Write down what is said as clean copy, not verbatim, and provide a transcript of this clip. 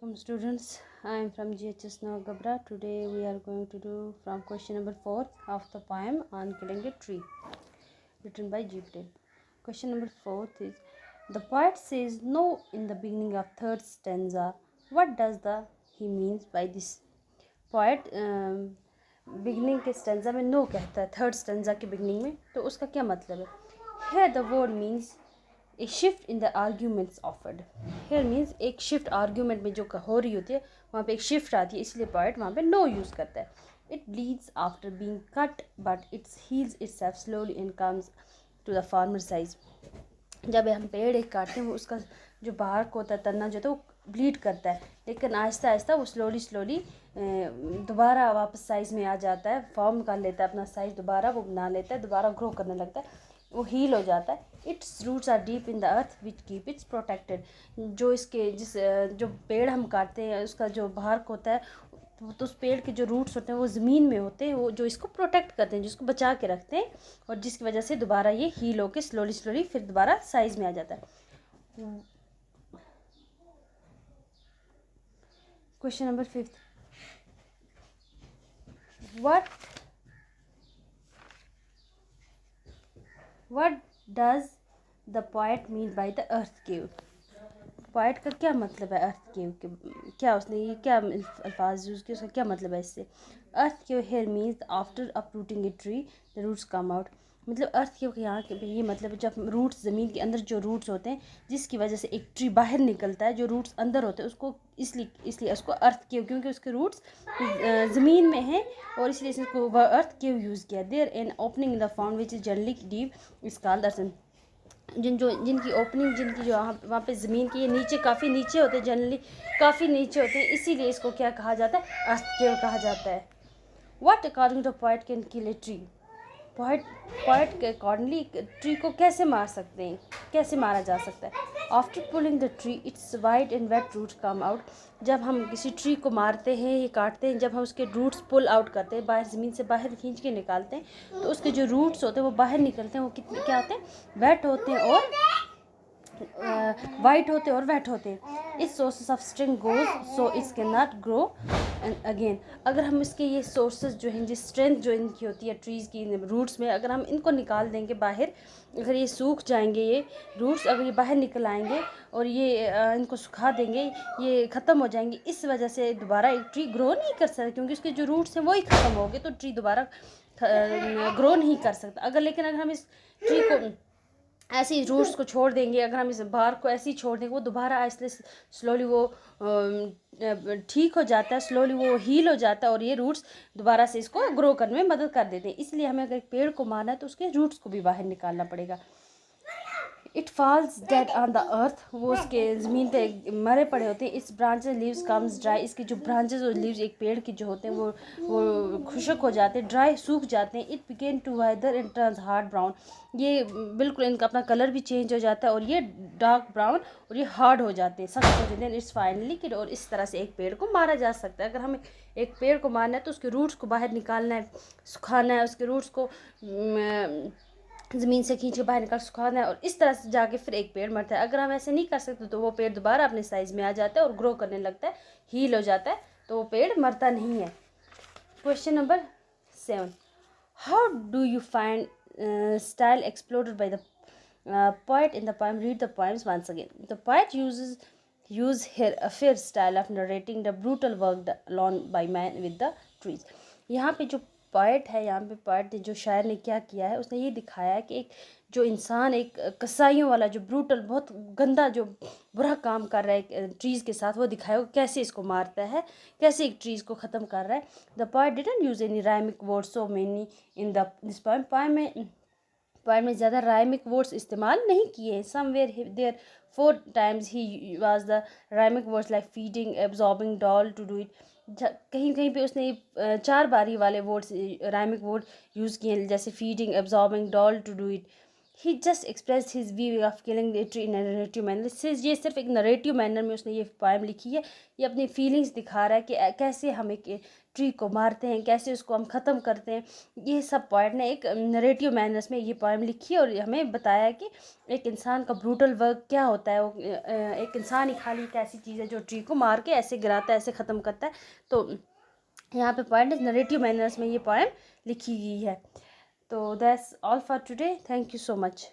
Welcome students, I am from GHS Gabra. Today we are going to do from question number 4 of the poem on killing a tree, written by G. Patel. Question number 4 is, the poet says no in the beginning of third stanza. What does he means by this? Poet beginning के stanza में no कहता है, third stanza के beginning में, तो उसका क्या मतलब है? Here the word means a shift in the arguments offered. Here means एक शिफ्ट आर्ग्यूमेंट में जो हो रही होती है वहाँ पे एक शिफ्ट आती है, इसलिए पोएट वहाँ पे नो यूज़ करता है. It bleeds after being cut but it's heals itself slowly and comes to the former size. जब हम पेड़ एक काटते हैं वो उसका जो बाहर को होता है तना जो है वो ब्लीड करता है, लेकिन आहिस्ता आहिस्ता वो स्लोली दोबारा वापस साइज़ में आ जाता है, फॉर्म कर लेता है अपना साइज़, दोबारा वो बना लेता है, दोबारा ग्रो करने लगता है, वो हील हो जाता है. Its roots are deep in the earth which keep its protected. जो इसके जो पेड़ हम काटते हैं उसका जो बाहर को होता है तो उस पेड़ के जो रूट्स होते हैं वो ज़मीन में होते हैं, वो जो इसको प्रोटेक्ट करते हैं, जिसको बचा के रखते हैं, और जिसकी वजह से दोबारा ये हील होकर स्लोली फिर दोबारा साइज़ में आ जाता है. Question number 5, what does the poet mean by the earth cave? Poet का क्या मतलब है अर्थ केव के? क्या उसने ये क्या अल्फाज यूज़ किए, उसका क्या मतलब है इससे? Earth cave here means after uprooting a tree the roots come out. मतलब अर्थ केव के यहाँ के ये मतलब जब रूट्स ज़मीन के अंदर जो रूट्स होते हैं जिसकी वजह से एक ट्री बाहर निकलता है, जो रूट्स अंदर होते हैं उसको इसलिए उसको अर्थ केव, क्योंकि उसके रूट्स ज़मीन में हैं और इसलिए इसको अर्थ केव यूज़ किया. There an opening in the found which is generally deep is called earth. जिनकी ओपनिंग जिनकी जो वहाँ पे ज़मीन की ये नीचे काफ़ी नीचे होते हैं, जनरली काफ़ी नीचे होते हैं, इसीलिए इसको क्या कहा जाता है? अर्थ केव कहा जाता है. What according to poet can kill a tree? Poet के अकॉर्डिंगली ट्री को कैसे मार सकते हैं, कैसे मारा जा सकता है? After pulling the tree its wide and wet roots come out. जब हम किसी ट्री को मारते हैं या काटते हैं, जब हम उसके रूट्स पुल आउट करते हैं, बाहर ज़मीन से बाहर खींच के निकालते हैं, तो उसके जो रूट्स होते हैं वो बाहर निकलते हैं, वो कितने क्या होते हैं? वेट होते हैं और वाइट होते और वेट होते हैं. इस sources of string goes so it's can not grow and again. अगर हम इसके ये सोर्सेस जो हैं, जिस स्ट्रेंथ जो इनकी होती है ट्रीज़ की रूट्स में, अगर हम इनको निकाल देंगे बाहर, अगर ये सूख जाएंगे, ये रूट्स अगर ये बाहर निकल आएंगे और ये इनको सुखा देंगे, ये ख़त्म हो जाएंगे, इस वजह से दोबारा एक ट्री ग्रो नहीं कर सकता, क्योंकि उसके जो रूट्स हैं वही ख़त्म हो गए, तो ट्री दोबारा ग्रो नहीं कर सकता. लेकिन अगर हम इस ट्री को ऐसे ही रूट्स को छोड़ देंगे, अगर हम इस बार को ऐसे ही छोड़ देंगे, वो दोबारा ऐसे स्लोली वो ठीक हो जाता है, स्लोली वो हील हो जाता है और ये रूट्स दोबारा से इसको ग्रो करने में मदद कर देते हैं. इसलिए हमें अगर एक पेड़ को मारना है तो उसके रूट्स को भी बाहर निकालना पड़ेगा. It falls dead on the earth. वो उसके ज़मीन पे मरे पड़े होते हैं. It's branches leaves comes dry. इसके जो ब्रांचेस और लीव्स एक पेड़ के जो होते हैं वो खुशक हो जाते हैं, ड्राई सूख जाते हैं. It begin to wither and turns hard brown. ये बिल्कुल इनका अपना कलर भी चेंज हो जाता है और ये डार्क ब्राउन और ये हार्ड हो जाते हैं, सख्त हो जाते हैं. It's finally kid. और इस तरह से एक पेड़ को मारा जा सकता है. अगर हमें एक पेड़ को मारना है तो उसके रूट्स को बाहर निकालना है, सुखाना है, उसके रूट्स को ज़मीन से खींच के बाहर निकाल सुखाना है, और इस तरह से जाके फिर एक पेड़ मरता है. अगर हम ऐसे नहीं कर सकते तो वो पेड़ दोबारा अपने साइज़ में आ जाता है और ग्रो करने लगता है, हील हो जाता है, तो वो पेड़ मरता नहीं है. Question number 7, how do you find style explored by the poet in the poem? Read the poems once again. The poet use here a fair style of narrating the brutal work done by man with the trees. यहाँ पे जो poet है, यहाँ पे poet ने जो शायर ने क्या किया है, उसने ये दिखाया है कि एक जो इंसान एक कसाईयों वाला जो ब्रूटल बहुत गंदा जो बुरा काम कर रहा है ट्रीज़ के साथ, वो दिखाया कैसे इसको मारता है, कैसे एक ट्रीज़ को ख़त्म कर रहा है. The poet didn't use any rhymic word so many in this poem. Poem में ज़्यादा राइमिक वर्ड्स इस्तेमाल नहीं किए. Somewhere there 4 times he was the rhymic words like feeding, absorbing, doll, to do it. कहीं कहीं पे उसने 4 बारी वाले वर्ड्स राइमिक वर्ड यूज़ किए, जैसे feeding, absorbing, doll, to do it. He just express his view of killing the tree in narrative manner. ये सिर्फ एक नरेटिव मैनर में उसने ये पोएम लिखी है। ये अपनी फीलिंग्स दिखा रहा है कि कैसे हम एक ट्री को मारते हैं, कैसे उसको हम ख़त्म करते हैं। ये सब पोएट ने एक नरेटिव मैनर्स में ये पोएम लिखी है और हमें बताया कि एक इंसान का ब्रूटल वर्क क्या होता है। वो एक इंसान ही खाली एक ऐसी चीज़ है जो ट्री को मार के ऐसे गिराता है, ऐसे ख़त्म करता है। तो यहाँ पे पॉइंट है नरेटिव मैनर्स में ये पोएम लिखी गई है। तो that's all for today. Thank you so much.